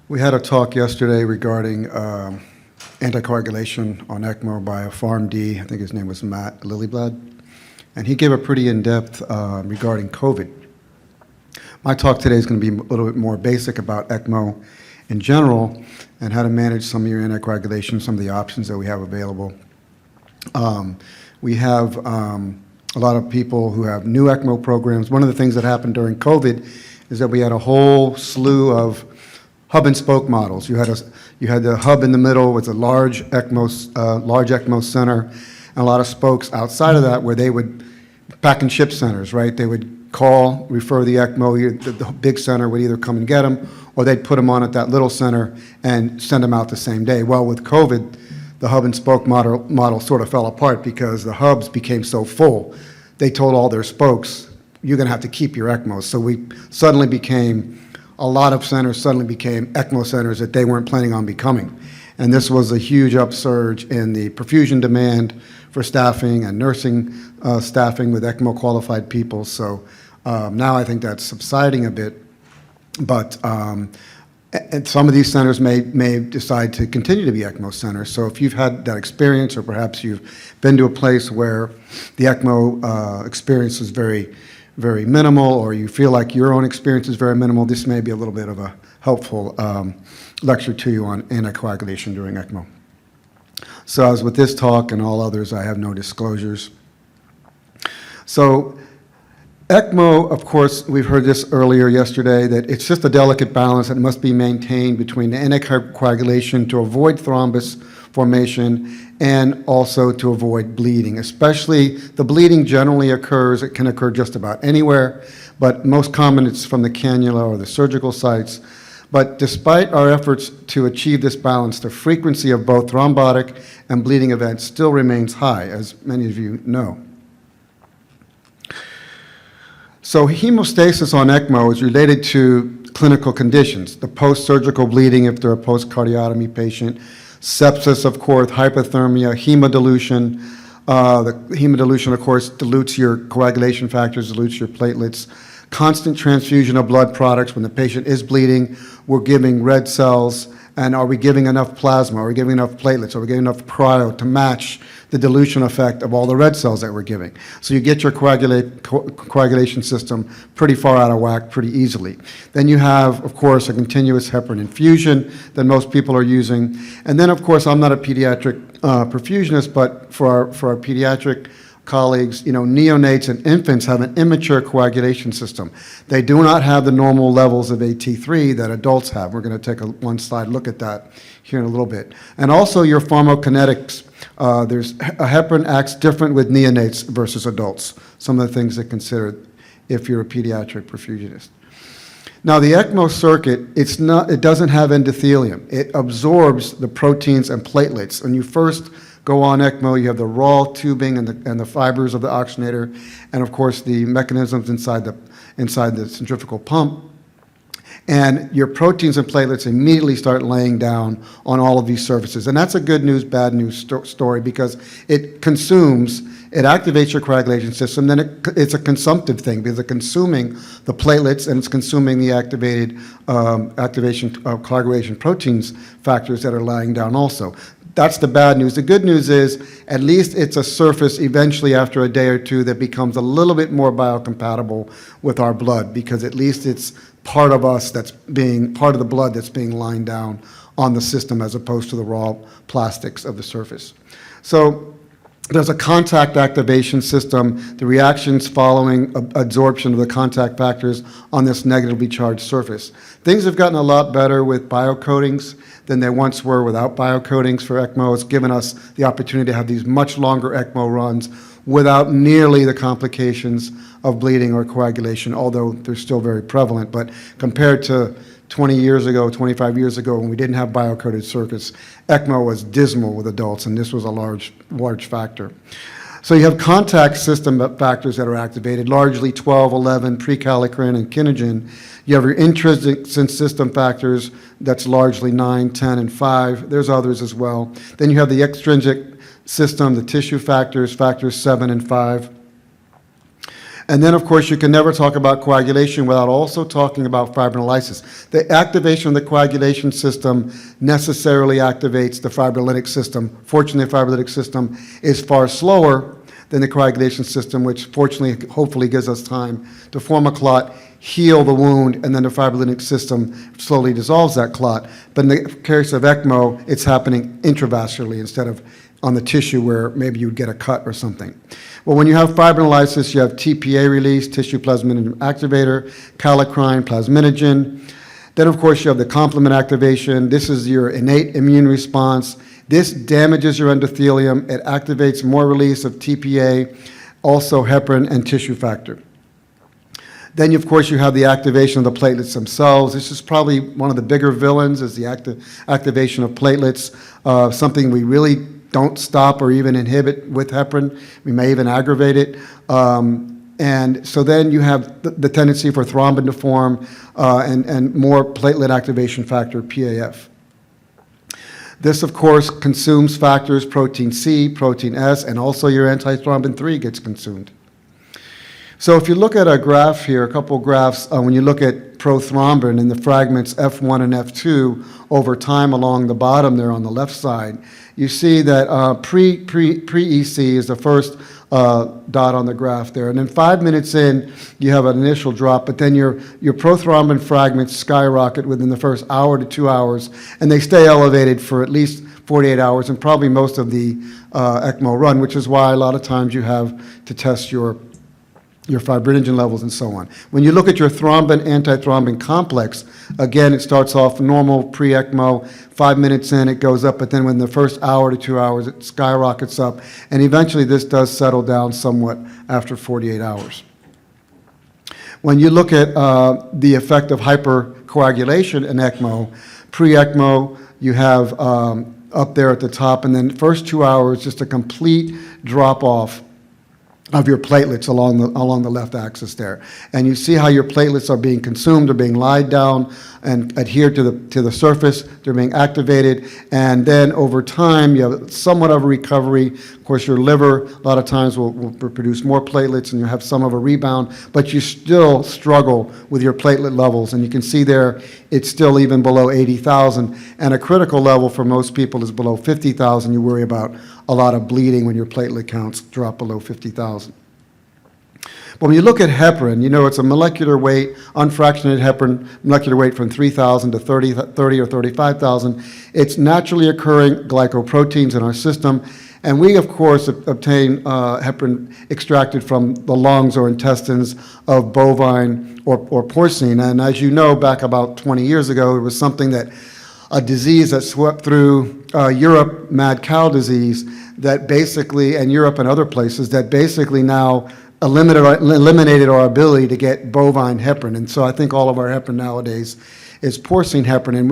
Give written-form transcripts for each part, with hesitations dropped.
We had a talk yesterday regarding anticoagulation on ECMO by a PharmD, I think his name was Matt Lillyblad, and he gave a pretty in-depth regarding COVID. My talk today is going to be a little bit more basic about ECMO in general and how to manage some of your anticoagulation, some of the options that we have available. We have a lot of people who have new ECMO programs. One of the things that happened during COVID is that we had a whole slew of hub and spoke models. You had the hub in the middle with a large ECMO center, and a lot of spokes outside of that where they would pack and ship centers, right? They would call, refer the ECMO, the big center would either come and get them, or they'd put them on at that little center and send them out the same day. Well, with COVID, the hub and spoke model sort of fell apart because the hubs became so full. They told all their spokes, you're going to have to keep your ECMOs. So a lot of centers suddenly became ECMO centers that they weren't planning on becoming. And this was a huge upsurge in the perfusion demand for staffing and nursing staffing with ECMO qualified people. So now I think that's subsiding a bit, but and some of these centers may decide to continue to be ECMO centers. So if you've had that experience, or perhaps you've been to a place where the ECMO experience is very, very minimal, or you feel like your own experience is very minimal, this may be a little bit of a helpful lecture to you on anticoagulation during ECMO. So as with this talk and all others, I have no disclosures. So ECMO, of course, we've heard this earlier yesterday, that it's just a delicate balance that must be maintained between the anticoagulation to avoid thrombus formation and also to avoid bleeding. Especially the bleeding generally occurs, it can occur just about anywhere, but most common it's from the cannula or the surgical sites. But despite our efforts to achieve this balance, the frequency of both thrombotic and bleeding events still remains high, as many of you know. So hemostasis on ECMO is related to clinical conditions, the post-surgical bleeding if they're a post-cardiotomy patient, sepsis, of course, hypothermia, hemodilution. The hemodilution, of course, dilutes your coagulation factors, dilutes your platelets. Constant transfusion of blood products. When the patient is bleeding, we're giving red cells, and are we giving enough plasma? Are we giving enough platelets? Are we giving enough cryo to match the dilution effect of all the red cells that we're giving? So you get your coagulation system pretty far out of whack pretty easily. Then you have, of course, a continuous heparin infusion that most people are using. And then, of course, I'm not a pediatric perfusionist, but for our pediatric colleagues, neonates and infants have an immature coagulation system. They do not have the normal levels of AT3 that adults have. We're going to take one slide look at that here in a little bit. And also your pharmacokinetics. There's a heparin acts different with neonates versus adults. Some of the things to consider if you're a pediatric perfusionist. Now the ECMO circuit, it doesn't have endothelium. It absorbs the proteins and platelets. When you first go on ECMO, you have the raw tubing and the fibers of the oxygenator, and of course the mechanisms inside the centrifugal pump. And your proteins and platelets immediately start laying down on all of these surfaces. And that's a good news, bad news story, because it activates your coagulation system, then it's a consumptive thing, because it's consuming the platelets and it's consuming the activated activation of coagulation proteins factors that are lying down also. That's the bad news. The good news is at least it's a surface eventually after a day or two that becomes a little bit more biocompatible with our blood, because at least it's part of us that's being, part of the blood that's being lined down on the system as opposed to the raw plastics of the surface. So there's a contact activation system, the reactions following absorption of the contact factors on this negatively charged surface. Things have gotten a lot better with biocoatings than they once were without biocoatings for ECMO. It's given us the opportunity to have these much longer ECMO runs without nearly the complications of bleeding or coagulation, although they're still very prevalent. But compared to 20 years ago, 25 years ago, when we didn't have biocoated circuits, ECMO was dismal with adults, and this was a large factor. So you have contact system factors that are activated, largely 12, 11, prekallikrein, and kinogen. You have your intrinsic system factors, that's largely 9, 10, and 5. There's others as well. Then you have the extrinsic system, the tissue factors, factors 7 and 5. And then, of course, you can never talk about coagulation without also talking about fibrinolysis. The activation of the coagulation system necessarily activates the fibrinolytic system. Fortunately, the fibrinolytic system is far slower than the coagulation system, which fortunately, hopefully gives us time to form a clot, heal the wound, and then the fibrinolytic system slowly dissolves that clot. But in the case of ECMO, it's happening intravascularly instead of on the tissue where maybe you'd get a cut or something. Well, when you have fibrinolysis, you have TPA release, tissue plasminogen activator, kallikrein, plasminogen. Then, of course, you have the complement activation. This is your innate immune response. This damages your endothelium. It activates more release of TPA, also heparin and tissue factor. Then, of course, you have the activation of the platelets themselves. This is probably one of the bigger villains, is the activation of platelets, something we really don't stop or even inhibit with heparin. We may even aggravate it. And so then you have the tendency for thrombin to form and more platelet activation factor, PAF. This, of course, consumes factors, protein C, protein S, and also your antithrombin 3 gets consumed. So if you look at a graph here, a couple of graphs, when you look at prothrombin and the fragments F1 and F2 over time along the bottom there on the left side, you see that pre-EC is the first dot on the graph there. And then 5 minutes in, you have an initial drop, but then your prothrombin fragments skyrocket within the first hour to 2 hours, and they stay elevated for at least 48 hours and probably most of the ECMO run, which is why a lot of times you have to test your fibrinogen levels and so on. When you look at your thrombin-antithrombin complex, again, it starts off normal pre-ECMO, 5 minutes in, it goes up, but then within the first hour to 2 hours, it skyrockets up, and eventually this does settle down somewhat after 48 hours. When you look at the effect of hypercoagulation in ECMO, pre-ECMO, you have up there at the top, and then first 2 hours, just a complete drop-off of your platelets along the left axis there. And you see how your platelets are being consumed, they're being lied down and adhered to the surface, they're being activated, and then over time you have somewhat of a recovery. Of course, your liver a lot of times will produce more platelets and you have some of a rebound, but you still struggle with your platelet levels, and you can see there it's still even below 80,000, and a critical level for most people is below 50,000. You worry about a lot of bleeding when your platelet counts drop below 50,000. But when you look at heparin, you know it's a molecular weight, unfractionated heparin, molecular weight from 3,000 to 30 or 35,000. It's naturally occurring glycoproteins in our system, and we, of course, obtain heparin extracted from the lungs or intestines of bovine or porcine. And as you know, back about 20 years ago, it was something that a disease that swept through Europe, mad cow disease, that basically, and Europe and other places, that basically now eliminated our ability to get bovine heparin. And so I think all of our heparin nowadays is porcine heparin. And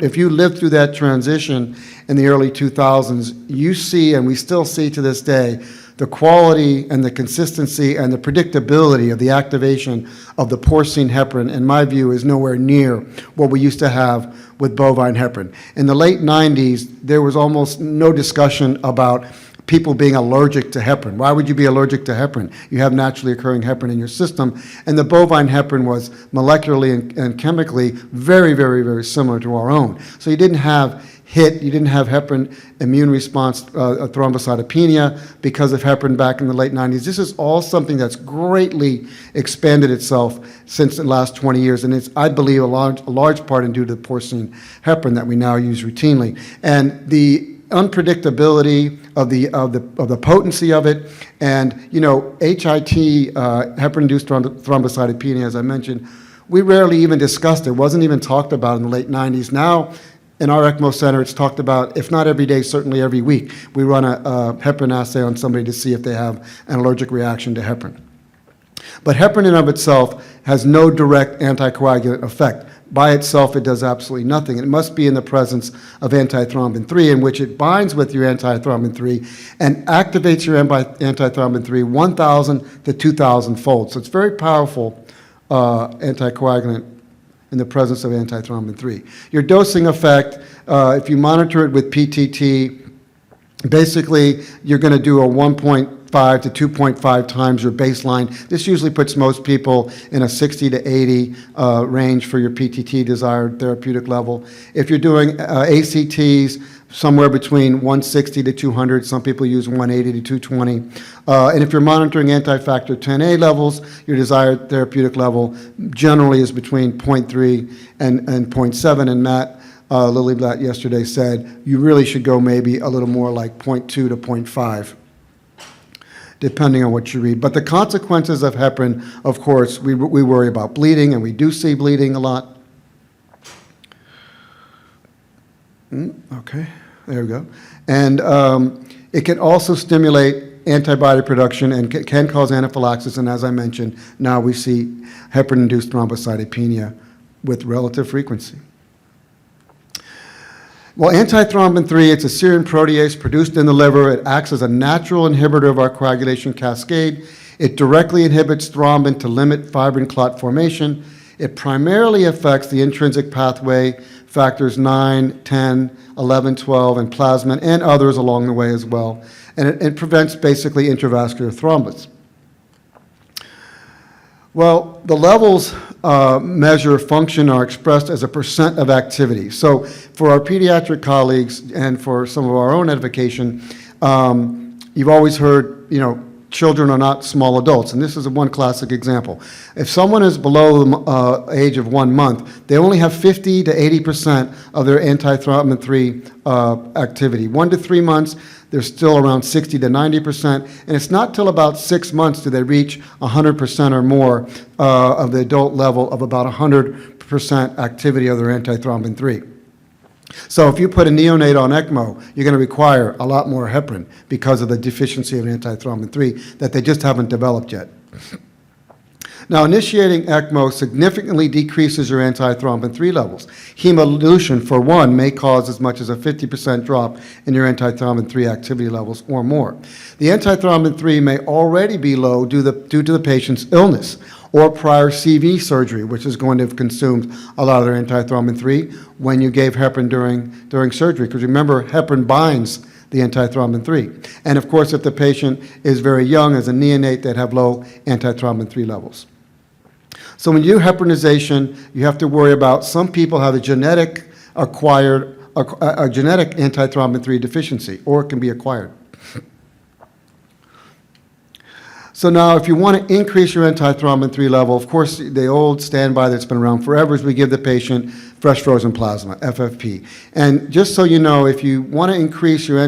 if you lived through that transition in the early 2000s, you see, and we still see to this day, the quality and the consistency and the predictability of the activation of the porcine heparin, in my view, is nowhere near what we used to have with bovine heparin. In the late 90s, there was almost no discussion about people being allergic to heparin. Why would you be allergic to heparin? You have naturally occurring heparin in your system, and the bovine heparin was molecularly and chemically very, very, very similar to our own. So you didn't have HIT, you didn't have heparin immune response thrombocytopenia because of heparin back in the late 90s. This is all something that's greatly expanded itself since the last 20 years, and it's, I believe, a large part due to the porcine heparin that we now use routinely. And the unpredictability of the potency of it, and you know, HIT, heparin-induced thrombocytopenia, as I mentioned, we rarely even discussed it. It wasn't even talked about in the late 90s. Now, in our ECMO center, it's talked about, if not every day, certainly every week. We run a heparin assay on somebody to see if they have an allergic reaction to heparin. But heparin in and of itself has no direct anticoagulant effect. By itself, it does absolutely nothing. It must be in the presence of antithrombin 3, in which it binds with your antithrombin 3 and activates your antithrombin 3 1,000 to 2,000 fold. So it's very powerful anticoagulant in the presence of antithrombin 3. Your dosing effect, if you monitor it with PTT, basically you're going to do a 1.5 2.5 to 2.5 times your baseline. This usually puts most people in a 60 to 80 range for your PTT desired therapeutic level. If you're doing ACTs, somewhere between 160 to 200, some people use 180 to 220. And if you're monitoring anti-factor 10A levels, your desired therapeutic level generally is between 0.3 and 0.7, and Matt Lillyblatt yesterday said you really should go maybe a little more like 0.2 to 0.5, depending on what you read. But the consequences of heparin, of course, we worry about bleeding, and we do see bleeding a lot. Okay, there we go. And it can also stimulate antibody production and can cause anaphylaxis, and as I mentioned, now we see heparin-induced thrombocytopenia with relative frequency. Well, antithrombin 3, it's a serine protease produced in the liver. It acts as a natural inhibitor of our coagulation cascade. It directly inhibits thrombin to limit fibrin clot formation. It primarily affects the intrinsic pathway, factors 9, 10, 11, 12, and plasmin, and others along the way as well. And it prevents basically intravascular thrombus. Well, the levels measure function are expressed as a % of activity. So for our pediatric colleagues and for some of our own edification, you've always heard, children are not small adults, and this is one classic example. If someone is below the age of 1 month, they only have 50 to 80% of their antithrombin 3 activity. 1 to 3 months, they're still around 60 to 90%, and it's not till about 6 months do they reach 100% or more of the adult level of about 100% activity of their antithrombin 3. So if you put a neonate on ECMO, you're going to require a lot more heparin because of the deficiency of antithrombin 3 that they just haven't developed yet. Now, initiating ECMO significantly decreases your antithrombin 3 levels. Hemodilution, for one, may cause as much as a 50% drop in your antithrombin 3 activity levels or more. The antithrombin 3 may already be low due to the patient's illness or prior CV surgery, which is going to have consumed a lot of their antithrombin 3 when you gave heparin during surgery. Because remember, heparin binds the antithrombin 3. And of course, if the patient is very young, as a neonate, they'd have low antithrombin 3 levels. So when you do heparinization, you have to worry about some people have a genetic antithrombin 3 deficiency, or it can be acquired. So now, if you want to increase your antithrombin 3 level, of course, the old standby that's been around forever is we give the patient fresh frozen plasma, FFP. And just so you know, if you want to increase your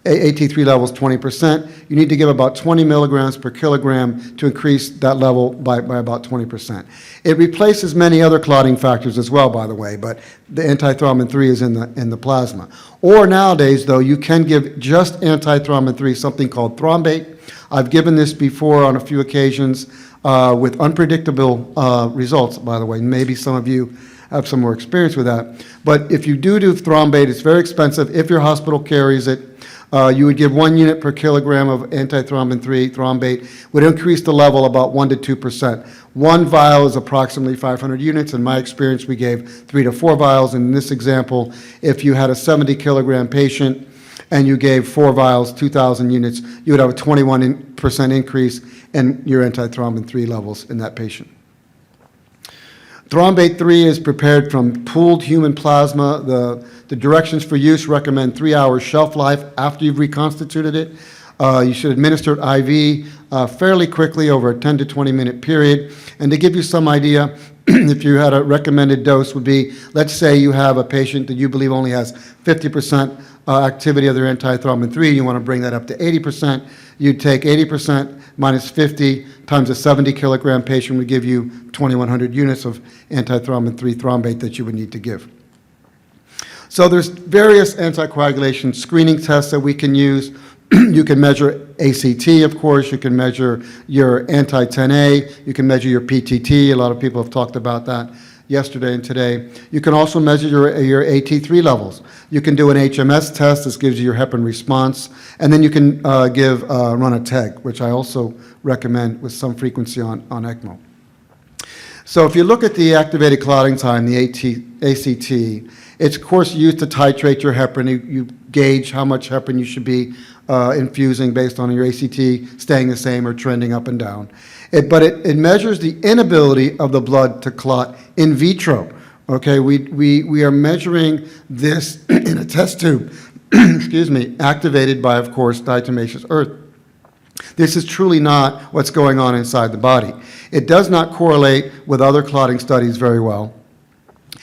AT3 levels 20%, you need to give about 20 milligrams per kilogram to increase that level by about 20%. It replaces many other clotting factors as well, by the way, but the antithrombin 3 is in the plasma. Or nowadays, though, you can give just antithrombin 3, something called thrombate. I've given this before on a few occasions with unpredictable results, by the way. Maybe some of you have some more experience with that. But if you do thrombate, it's very expensive. If your hospital carries it, you would give 1 unit per kilogram of antithrombin 3 thrombate, would increase the level about 1 to 2%. 1 vial is approximately 500 units. In my experience, we gave 3 to 4 vials. In this example, if you had a 70 kilogram patient and you gave 4 vials, 2,000 units, you would have a 21% increase in your antithrombin 3 levels in that patient. Thrombate 3 is prepared from pooled human plasma. The directions for use recommend 3 hours shelf life after you've reconstituted it. You should administer it IV fairly quickly over a 10 to 20 minute period. And to give you some idea, if you had a recommended dose would be, let's say you have a patient that you believe only has 50% activity of their antithrombin 3, you want to bring that up to 80%, you'd take 80% minus 50 times a 70 kilogram patient would give you 2,100 units of antithrombin 3 thrombate that you would need to give. So there's various anticoagulation screening tests that we can use. You can measure ACT, of course. You can measure your anti-10A. You can measure your PTT. A lot of people have talked about that yesterday and today. You can also measure your AT3 levels. You can do an HMS test. This gives you your heparin response. And then you can run a TEG, which I also recommend with some frequency on ECMO. So if you look at the activated clotting time, the ACT, it's of course used to titrate your heparin. You gauge how much heparin you should be infusing based on your ACT staying the same or trending up and down. But it measures the inability of the blood to clot in vitro. Okay, we are measuring this in a test tube, excuse me, activated by, of course, diatomaceous earth. This is truly not what's going on inside the body. It does not correlate with other clotting studies very well.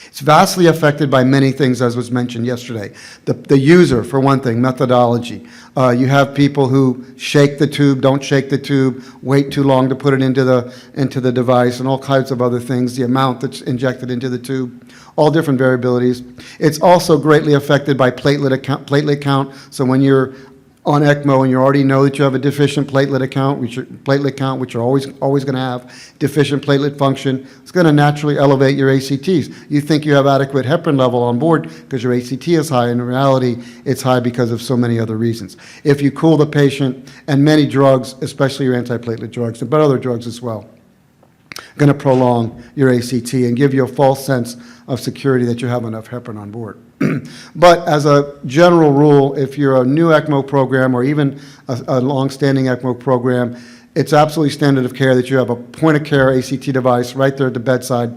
It's vastly affected by many things, as was mentioned yesterday. The user, for one thing, methodology. You have people who shake the tube, don't shake the tube, wait too long to put it into the device, and all kinds of other things, the amount that's injected into the tube, all different variabilities. It's also greatly affected by platelet count. So when you're on ECMO and you already know that you have a deficient platelet count, which you're always going to have, deficient platelet function, it's going to naturally elevate your ACTs. You think you have adequate heparin level on board because your ACT is high. In reality, it's high because of so many other reasons. If you cool the patient, and many drugs, especially your antiplatelet drugs, but other drugs as well, going to prolong your ACT and give you a false sense of security that you have enough heparin on board. But as a general rule, if you're a new ECMO program or even a long-standing ECMO program, it's absolutely standard of care that you have a point-of-care ACT device right there at the bedside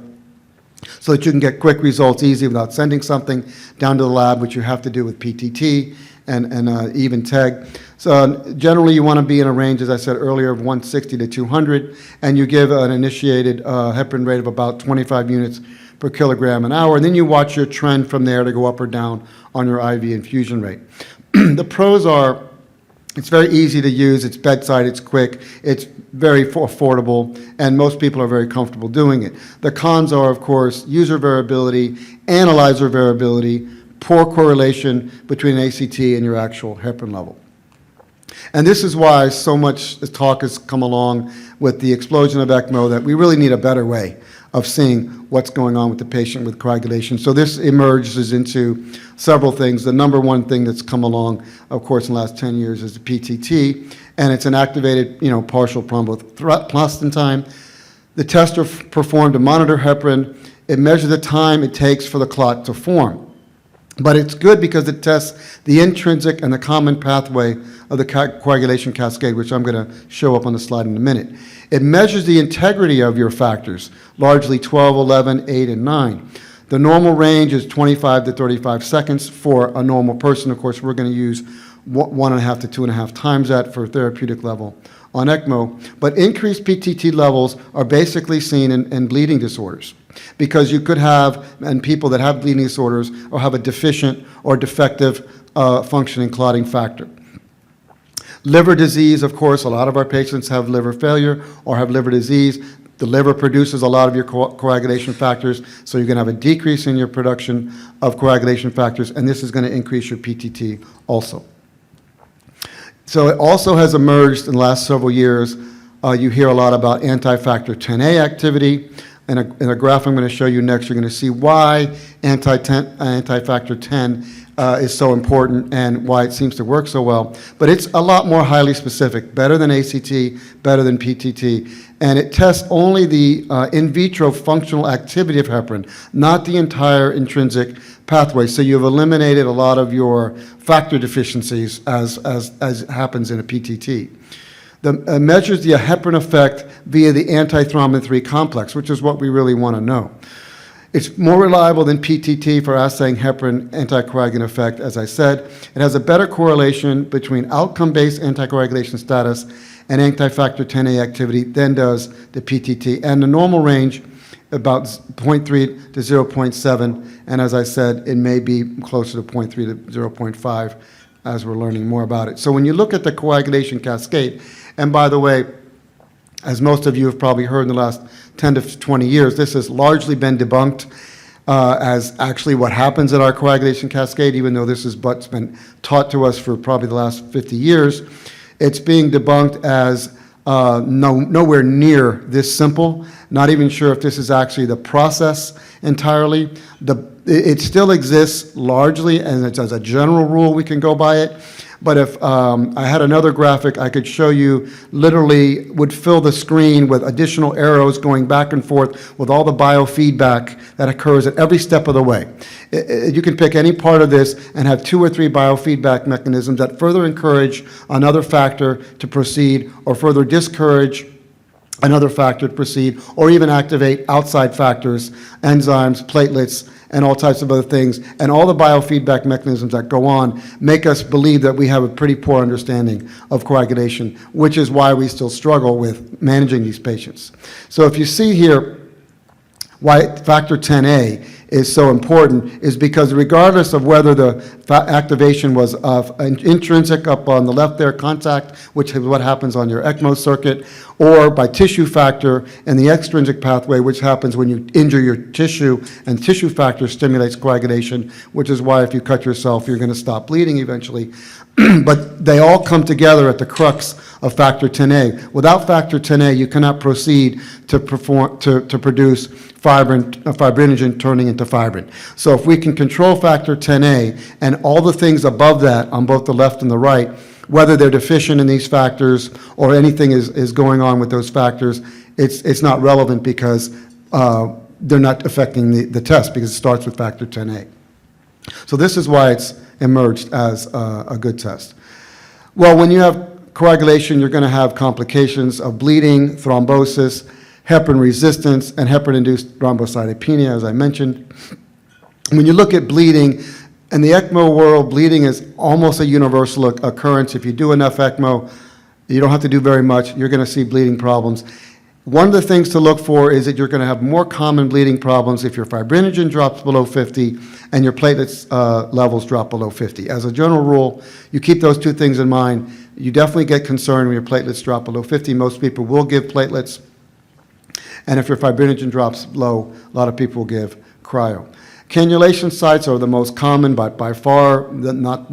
so that you can get quick results easy without sending something down to the lab, which you have to do with PTT and even TEG. So generally you want to be in a range, as I said earlier, of 160 to 200, and you give an initiated heparin rate of about 25 units per kilogram an hour, and then you watch your trend from there to go up or down on your IV infusion rate. The pros are, it's very easy to use, it's bedside, it's quick, it's very affordable, and most people are very comfortable doing it. The cons are, of course, user variability, analyzer variability, poor correlation between ACT and your actual heparin level. And this is why so much talk has come along with the explosion of ECMO that we really need a better way of seeing what's going on with the patient with coagulation. So this emerges into several things. The number one thing that's come along, of course, in the last 10 years is the PTT, and it's an activated, partial thromboplastine time. The test are performed to monitor heparin. It measures the time it takes for the clot to form. But it's good because it tests the intrinsic and the common pathway of the coagulation cascade, which I'm going to show up on the slide in a minute. It measures the integrity of your factors, largely 12, 11, 8, and 9. The normal range is 25 to 35 seconds for a normal person. Of course, we're going to use 1.5 to 2.5 times that for therapeutic level on ECMO. But increased PTT levels are basically seen in bleeding disorders, because you could have, and people that have bleeding disorders or have a deficient or defective functioning clotting factor. Liver disease, of course, a lot of our patients have liver failure or have liver disease. The liver produces a lot of your coagulation factors, so you're going to have a decrease in your production of coagulation factors, and this is going to increase your PTT also. So it also has emerged in the last several years. You hear a lot about anti-factor 10A activity. In a graph I'm going to show you next, you're going to see why anti-factor 10 is so important and why it seems to work so well. But it's a lot more highly specific, better than ACT, better than PTT. And it tests only the in vitro functional activity of heparin, not the entire intrinsic pathway. So you've eliminated a lot of your factor deficiencies as happens in a PTT. The measures the heparin effect via the antithrombin 3 complex, which is what we really want to know. It's more reliable than PTT for assaying heparin anticoagulant effect, as I said. It has a better correlation between outcome-based anticoagulation status and anti-factor 10A activity than does the PTT. And the normal range, about 0.3 to 0.7, and as I said, it may be closer to 0.3 to 0.5 as we're learning more about it. So when you look at the coagulation cascade, and by the way, as most of you have probably heard in the last 10 to 20 years, this has largely been debunked as actually what happens in our coagulation cascade, even though this is what's been taught to us for probably the last 50 years. It's being debunked as nowhere near this simple. Not even sure if this is actually the process entirely. It still exists largely, and it's as a general rule we can go by it. But if I had another graphic, I could show you literally would fill the screen with additional arrows going back and forth with all the biofeedback that occurs at every step of the way. You can pick any part of this and have 2 or 3 biofeedback mechanisms that further encourage another factor to proceed or further discourage another factor to proceed, or even activate outside factors, enzymes, platelets, and all types of other things. And all the biofeedback mechanisms that go on make us believe that we have a pretty poor understanding of coagulation, which is why we still struggle with managing these patients. So if you see here why factor 10A is so important is because regardless of whether the activation was of an intrinsic up on the left there contact, which is what happens on your ECMO circuit, or by tissue factor and the extrinsic pathway, which happens when you injure your tissue, and tissue factor stimulates coagulation, which is why if you cut yourself, you're going to stop bleeding eventually. But they all come together at the crux of factor 10A. Without factor 10A, you cannot proceed to produce fibrinogen turning into fibrin. So if we can control factor 10A and all the things above that on both the left and the right, whether they're deficient in these factors or anything is going on with those factors, it's not relevant because they're not affecting the test, because it starts with factor 10A. So this is why it's emerged as a good test. Well, when you have coagulation, you're going to have complications of bleeding, thrombosis, heparin resistance, and heparin-induced thrombocytopenia, as I mentioned. When you look at bleeding, in the ECMO world, bleeding is almost a universal occurrence. If you do enough ECMO, you don't have to do very much, you're going to see bleeding problems. One of the things to look for is that you're going to have more common bleeding problems if your fibrinogen drops below 50 and your platelets levels drop below 50. As a general rule, you keep those 2 things in mind. You definitely get concerned when your platelets drop below 50. Most people will give platelets. And if your fibrinogen drops low, a lot of people will give cryo. Cannulation sites are the most common, but by far not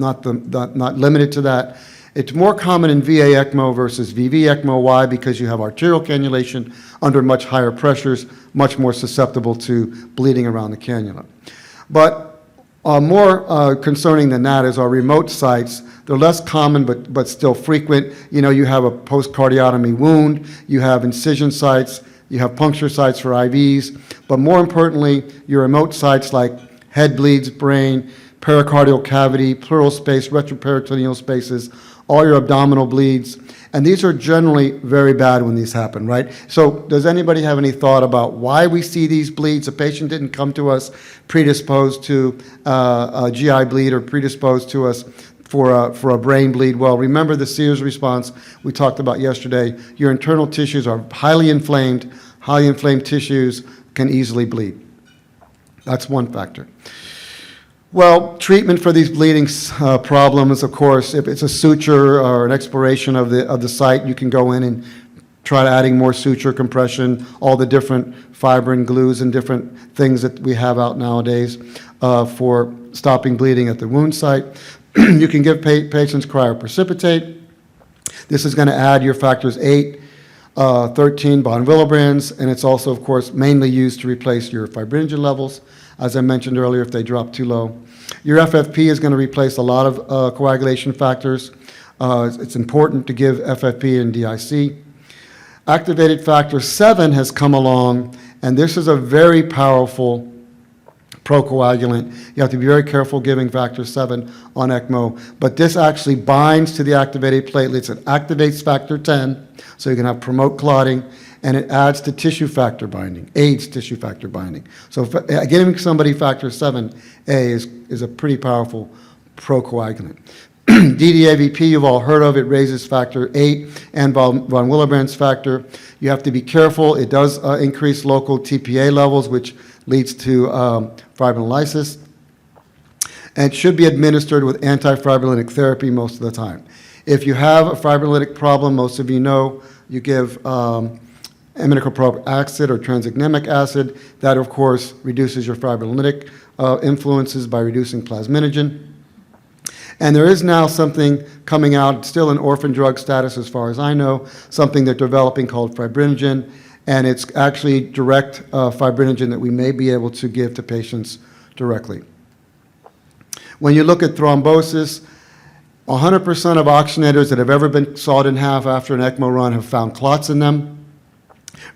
limited to that. It's more common in VA ECMO versus VV ECMO. Why? Because you have arterial cannulation under much higher pressures, much more susceptible to bleeding around the cannula. But more concerning than that is our remote sites. They're less common, but still frequent. You know, you have a post-cardiotomy wound, you have incision sites, you have puncture sites for IVs, but more importantly, your remote sites like head bleeds, brain, pericardial cavity, pleural space, retroperitoneal spaces, all your abdominal bleeds, and these are generally very bad when these happen, right? So does anybody have any thought about why we see these bleeds? A patient didn't come to us predisposed to a GI bleed or predisposed to us for a brain bleed. Well, remember the Sears response we talked about yesterday. Your internal tissues are highly inflamed. Highly inflamed tissues can easily bleed. That's one factor. Well, treatment for these bleeding problems, of course, if it's a suture or an exploration of the site, you can go in and try adding more suture compression, all the different fibrin glues and different things that we have out nowadays for stopping bleeding at the wound site. You can give patients cryoprecipitate. This is going to add your factors 8, 13 von Willebrands, and it's also, of course, mainly used to replace your fibrinogen levels, as I mentioned earlier, if they drop too low. Your FFP is going to replace a lot of coagulation factors. It's important to give FFP and DIC. Activated factor 7 has come along, and this is a very powerful procoagulant. You have to be very careful giving factor 7 on ECMO, but this actually binds to the activated platelets. It activates factor 10, so you can have promote clotting, and it adds to tissue factor binding, aids tissue factor binding. So giving somebody factor 7A is a pretty powerful procoagulant. DDAVP, you've all heard of, it raises factor 8 and von Willebrand's factor. You have to be careful. It does increase local TPA levels, which leads to fibrinolysis. And it should be administered with antifibrinolytic therapy most of the time. If you have a fibrinolytic problem, most of you know, you give imidacloprid acid or tranexamic acid. That, of course, reduces your fibrinolytic influences by reducing plasminogen. And there is now something coming out, still in orphan drug status as far as I know, something they're developing called fibrinogen, and it's actually direct fibrinogen that we may be able to give to patients directly. When you look at thrombosis, 100% of oxygenators that have ever been sawed in half after an ECMO run have found clots in them,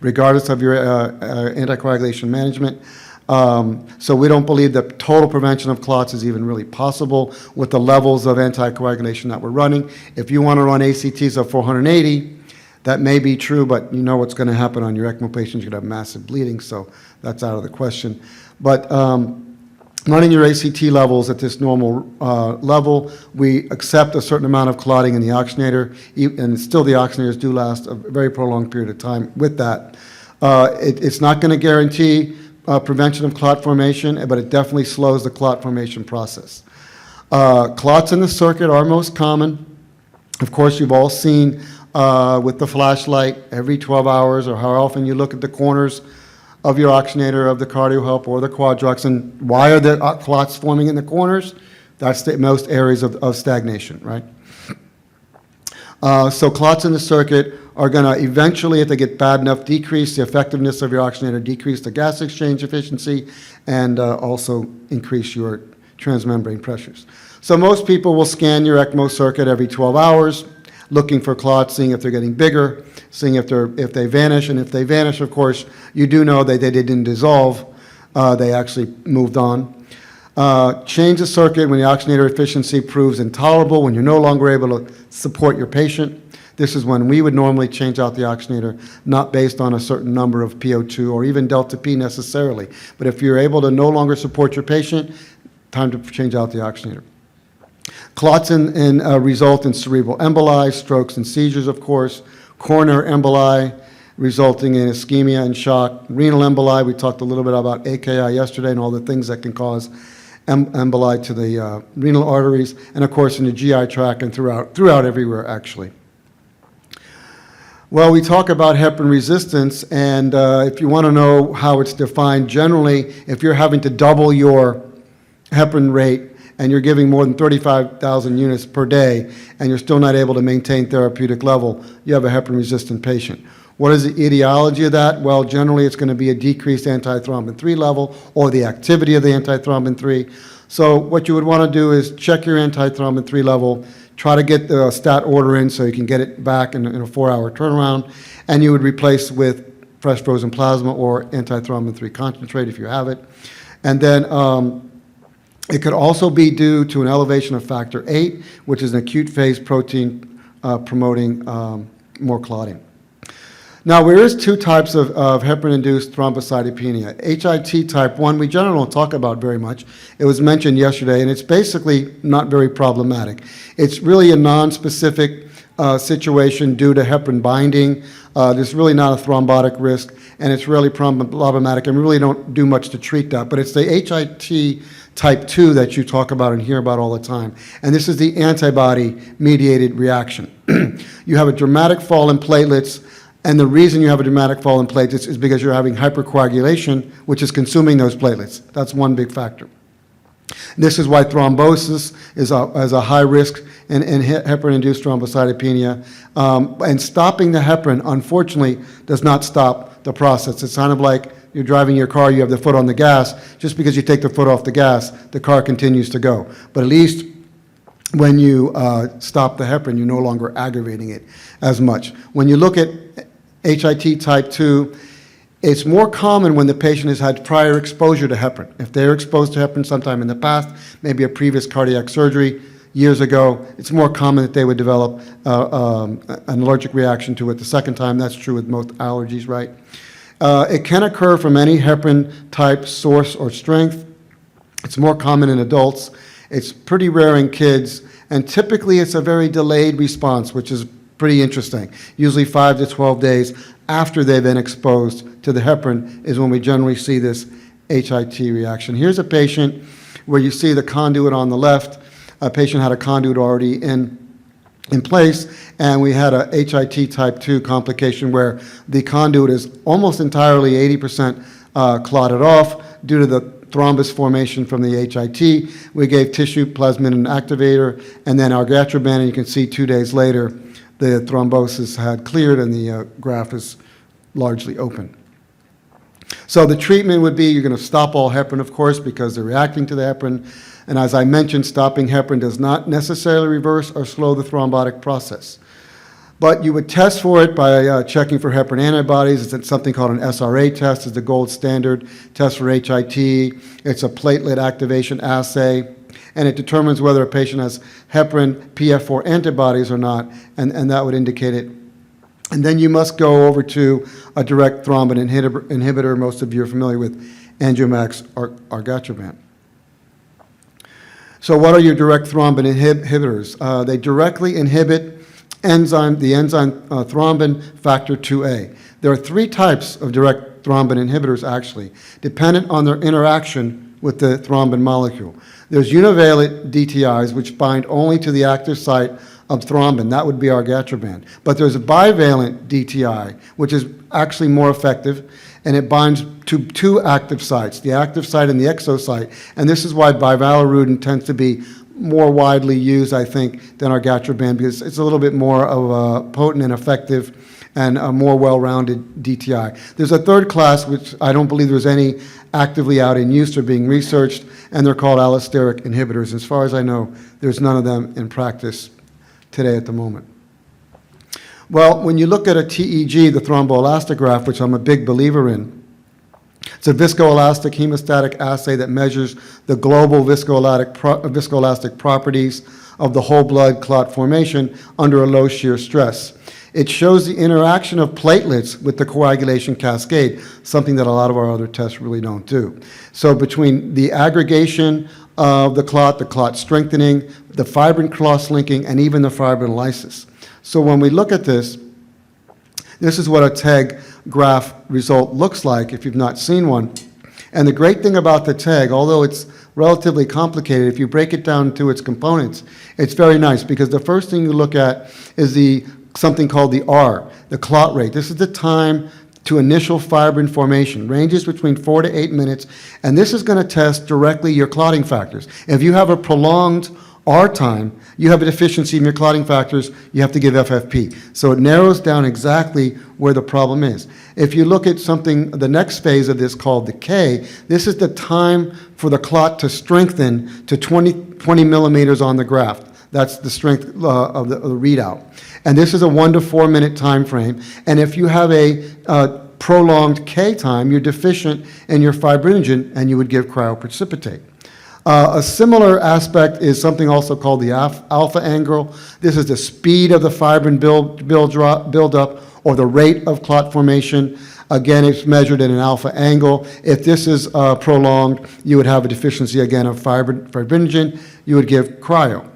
regardless of your anticoagulation management. So we don't believe that total prevention of clots is even really possible with the levels of anticoagulation that we're running. If you want to run ACTs of 480, that may be true, but you know what's going to happen on your ECMO patients. You're going to have massive bleeding, so that's out of the question. But running your ACT levels at this normal level, we accept a certain amount of clotting in the oxygenator, and still the oxygenators do last a very prolonged period of time with that. It's not going to guarantee prevention of clot formation, but it definitely slows the clot formation process. Clots in the circuit are most common. Of course, you've all seen with the flashlight every 12 hours or how often you look at the corners of your oxygenator, of the CardioHelp or the Quadrux, and why are the clots forming in the corners? That's most areas of stagnation, right? So clots in the circuit are going to eventually, if they get bad enough, decrease the effectiveness of your oxygenator, decrease the gas exchange efficiency, and also increase your transmembrane pressures. So most people will scan your ECMO circuit every 12 hours, looking for clots, seeing if they're getting bigger, seeing if they vanish, and if they vanish, of course, you do know that they didn't dissolve, they actually moved on. Change the circuit when the oxygenator efficiency proves intolerable, when you're no longer able to support your patient. This is when we would normally change out the oxygenator, not based on a certain number of PO2 or even delta P necessarily. But if you're able to no longer support your patient, time to change out the oxygenator. Clots result in cerebral emboli, strokes and seizures, of course, coronary emboli, resulting in ischemia and shock, renal emboli. We talked a little bit about AKI yesterday and all the things that can cause emboli to the renal arteries, and of course in the GI tract and throughout everywhere, actually. Well, we talk about heparin resistance, and if you want to know how it's defined, generally, if you're having to double your heparin rate and you're giving more than 35,000 units per day and you're still not able to maintain therapeutic level, you have a heparin-resistant patient. What is the etiology of that? Well, generally it's going to be a decreased antithrombin 3 level or the activity of the antithrombin 3. So what you would want to do is check your antithrombin 3 level, try to get the stat order in so you can get it back in a 4-hour turnaround, and you would replace with fresh frozen plasma or antithrombin 3 concentrate if you have it. And then it could also be due to an elevation of factor VIII, which is an acute phase protein promoting more clotting. Now, there is two types of heparin-induced thrombocytopenia. HIT type 1, we generally don't talk about very much. It was mentioned yesterday, and it's basically not very problematic. It's really a non-specific situation due to heparin binding. There's really not a thrombotic risk, and it's really problematic, and we really don't do much to treat that. But it's the HIT type 2 that you talk about and hear about all the time. And this is the antibody-mediated reaction. You have a dramatic fall in platelets, and the reason you have a dramatic fall in platelets is because you're having hypercoagulation, which is consuming those platelets. That's one big factor. This is why thrombosis is a high risk in heparin-induced thrombocytopenia. And stopping the heparin, unfortunately, does not stop the process. It's kind of like you're driving your car, you have the foot on the gas. Just because you take the foot off the gas, the car continues to go. But at least when you stop the heparin, you're no longer aggravating it as much. When you look at HIT type 2, it's more common when the patient has had prior exposure to heparin. If they're exposed to heparin sometime in the past, maybe a previous cardiac surgery years ago, it's more common that they would develop an allergic reaction to it the second time. That's true with most allergies, right? It can occur from any heparin type, source, or strength. It's more common in adults. It's pretty rare in kids, and typically it's a very delayed response, which is pretty interesting. Usually 5 to 12 days after they've been exposed to the heparin is when we generally see this HIT reaction. Here's a patient where you see the conduit on the left. A patient had a conduit already in place, and we had a HIT type 2 complication where the conduit is almost entirely 80% clotted off due to the thrombus formation from the HIT. We gave tissue plasminogen activator and then argatroban, and you can see 2 days later the thrombosis had cleared and the graft is largely open. So the treatment would be, you're going to stop all heparin, of course, because they're reacting to the heparin. And as I mentioned, stopping heparin does not necessarily reverse or slow the thrombotic process. But you would test for it by checking for heparin antibodies. It's something called an SRA test. It's the gold standard test for HIT. It's a platelet activation assay, and it determines whether a patient has heparin PF4 antibodies or not, and that would indicate it. And then you must go over to a direct thrombin inhibitor. Most of you are familiar with Angiomax or argatroban. So what are your direct thrombin inhibitors? They directly inhibit the enzyme thrombin factor 2A. There are three types of direct thrombin inhibitors, actually, dependent on their interaction with the thrombin molecule. There's univalent DTIs, which bind only to the active site of thrombin. That would be argatroban. But there's a bivalent DTI, which is actually more effective, and it binds to two active sites, the active site and the exosite. And this is why bivalirudin tends to be more widely used, I think, than argatroban, because it's a little bit more of a potent and effective and a more well-rounded DTI. There's a third class, which I don't believe there's any actively out in use or being researched, and they're called allosteric inhibitors. As far as I know, there's none of them in practice today at the moment. Well, when you look at a TEG, the thromboelastograph, which I'm a big believer in, it's a viscoelastic hemostatic assay that measures the global viscoelastic properties of the whole blood clot formation under a low shear stress. It shows the interaction of platelets with the coagulation cascade, something that a lot of our other tests really don't do. So between the aggregation of the clot strengthening, the fibrin cross-linking, and even the fibrinolysis. So when we look at this, this is what a TEG graph result looks like if you've not seen one. And the great thing about the TEG, although it's relatively complicated, if you break it down to its components, it's very nice, because the first thing you look at is something called the R, the clot rate. This is the time to initial fibrin formation, ranges between 4 to 8 minutes, and this is going to test directly your clotting factors. If you have a prolonged R time, you have a deficiency in your clotting factors, you have to give FFP. So it narrows down exactly where the problem is. If you look at something, the next phase of this called the K, this is the time for the clot to strengthen to 20 millimeters on the graft. That's the strength of the readout. And this is a 1 to 4 minute time frame. And if you have a prolonged K time, you're deficient in your fibrinogen, and you would give cryoprecipitate. A similar aspect is something also called the alpha angle. This is the speed of the fibrin buildup or the rate of clot formation. Again, it's measured in an alpha angle. If this is prolonged, you would have a deficiency again of fibrinogen. You would give cryo.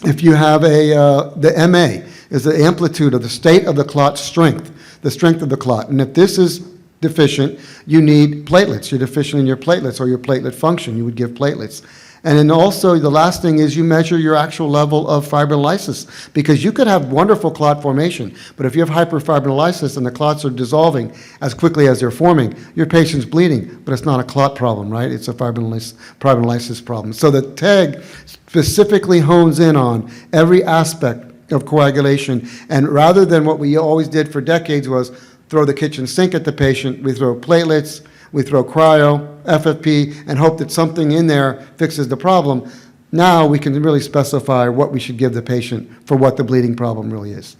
If you have the MA is the amplitude of the state of the clot strength, the strength of the clot. And if this is deficient, you need platelets. You're deficient in your platelets or your platelet function. You would give platelets. And then also the last thing is you measure your actual level of fibrinolysis, because you could have wonderful clot formation, but if you have hyperfibrinolysis and the clots are dissolving as quickly as they're forming, your patient's bleeding, but it's not a clot problem, right? It's a fibrinolysis problem. So the TEG specifically hones in on every aspect of coagulation, and rather than what we always did for decades was throw the kitchen sink at the patient, we throw platelets, we throw cryo, FFP, and hope that something in there fixes the problem. Now we can really specify what we should give the patient for what the bleeding problem really is.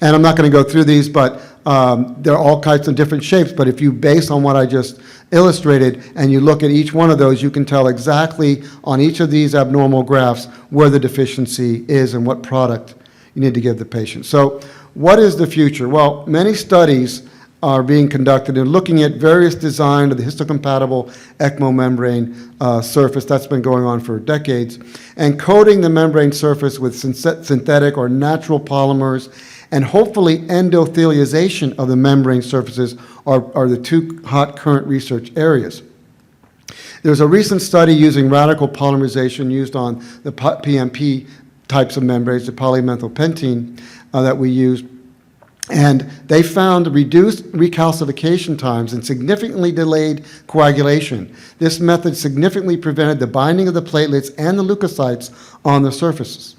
And I'm not going to go through these, but there are all kinds of different shapes, but if you base on what I just illustrated and you look at each one of those, you can tell exactly on each of these abnormal graphs where the deficiency is and what product you need to give the patient. So what is the future? Well, many studies are being conducted and looking at various design of the histocompatible ECMO membrane surface. That's been going on for decades. And coating the membrane surface with synthetic or natural polymers, and hopefully endothelialization of the membrane surfaces are the two hot current research areas. There's a recent study using radical polymerization used on the PMP types of membranes, the polymethylpentene that we use. And they found reduced recalcification times and significantly delayed coagulation. This method significantly prevented the binding of the platelets and the leukocytes on the surfaces.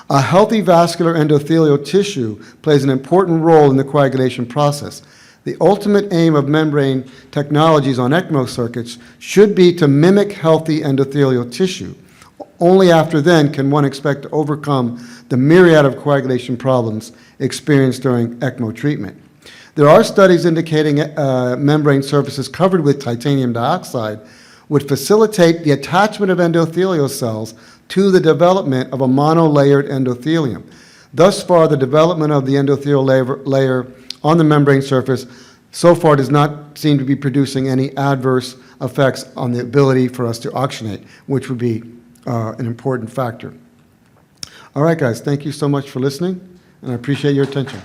A healthy vascular endothelial tissue plays an important role in the coagulation process. The The ultimate aim of membrane technologies on ECMO circuits should be to mimic healthy endothelial tissue. Only after then can one expect to overcome the myriad of coagulation problems experienced during ECMO treatment. There are studies indicating membrane surfaces covered with titanium dioxide would facilitate the attachment of endothelial cells to the development of a monolayered endothelium. Thus far, the development of the endothelial layer on the membrane surface so far does not seem to be producing any adverse effects on the ability for us to oxygenate, which would be an important factor. All right, guys, thank you so much for listening, and I appreciate your attention.